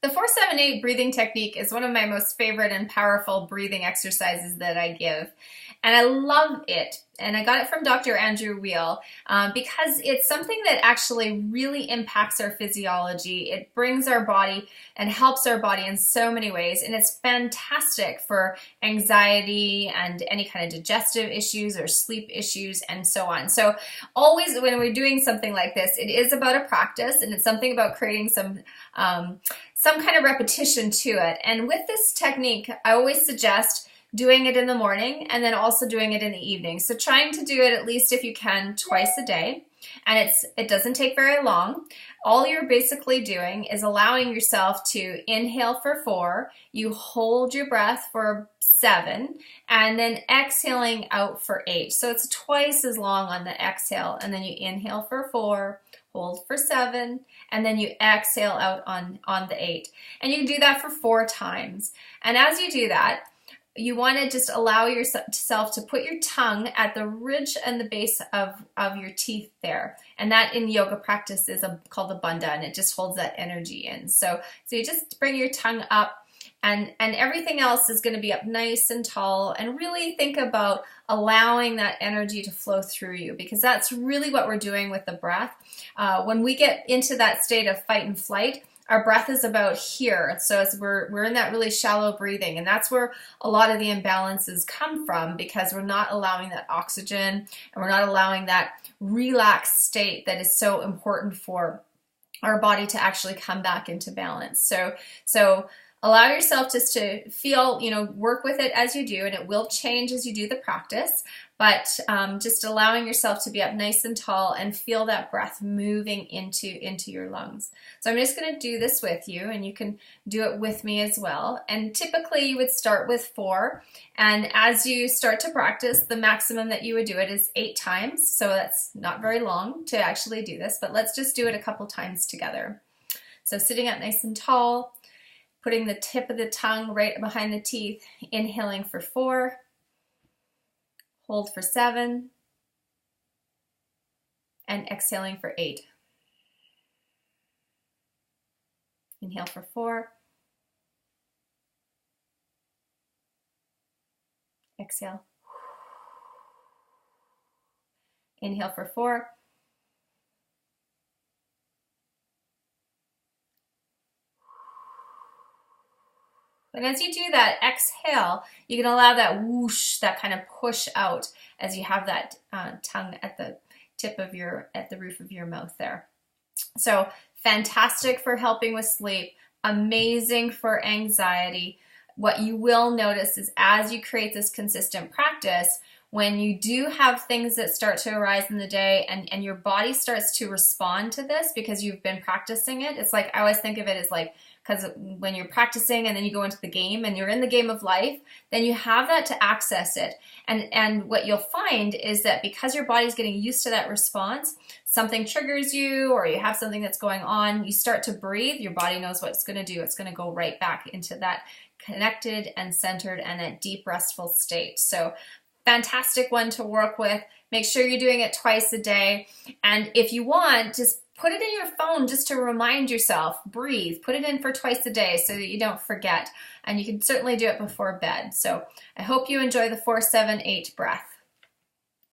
The 4-7-8 breathing technique is one of my most favorite and powerful breathing exercises that I give. And I love it. And I got it from Dr. Andrew Weil because it's something that actually really impacts our physiology. It brings our body and helps our body in so many ways. And it's fantastic for anxiety and any kind of digestive issues or sleep issues and so on. So always when we're doing something like this, it is about a practice, and it's something about creating some kind of repetition to it. And with this technique, I always suggest doing it in the morning and then also doing it in the evening. So trying to do it at least, if you can, twice a day. And it doesn't take very long. All you're basically doing is allowing yourself to inhale for 4, you hold your breath for 7, and then exhaling out for 8. So it's twice as long on the exhale, and then you inhale for 4, hold for 7, and then you exhale out on the 8. And you do that for 4 times. And as you do that, you want to just allow yourself to put your tongue at the ridge and the base of your teeth there. And that in yoga practice is called a bandha, and it just holds that energy in. So you just bring your tongue up, and everything else is going to be up nice and tall, and really think about allowing that energy to flow through you, because that's really what we're doing with the breath. When we get into that state of fight and flight, our breath is about here. So as we're in that really shallow breathing, and that's where a lot of the imbalances come from, because we're not allowing that oxygen and we're not allowing that relaxed state that is so important for our body to actually come back into balance. So allow yourself just to feel, work with it as you do, and it will change as you do the practice, but just allowing yourself to be up nice and tall and feel that breath moving into your lungs. So I'm just going to do this with you, and you can do it with me as well. And typically you would start with 4, and as you start to practice, the maximum that you would do it is 8 times. So that's not very long to actually do this, but let's just do it a couple times together. So sitting up nice and tall, putting the tip of the tongue right behind the teeth, inhaling for 4, hold for 7, and exhaling for 8. Inhale for 4, exhale. Inhale for 4, and as you do that exhale, you can allow that whoosh, that kind of push out as you have that tongue at the tip of at the roof of your mouth there. So fantastic for helping with sleep, amazing for anxiety. What you will notice is as you create this consistent practice, when you do have things that start to arise in the day and your body starts to respond to this because you've been practicing it, it's like, I always think of it as like, because when you're practicing and then you go into the game and you're in the game of life, then you have that to access it. And what you'll find is that because your body's getting used to that response, something triggers you or you have something that's going on, you start to breathe, your body knows what it's going to do. It's going to go right back into that connected and centered and that deep restful state. So fantastic one to work with. Make sure you're doing it twice a day. And if you want, just put it in your phone just to remind yourself, breathe, put it in for twice a day so that you don't forget. And you can certainly do it before bed. So I hope you enjoy the 4-7-8 breath.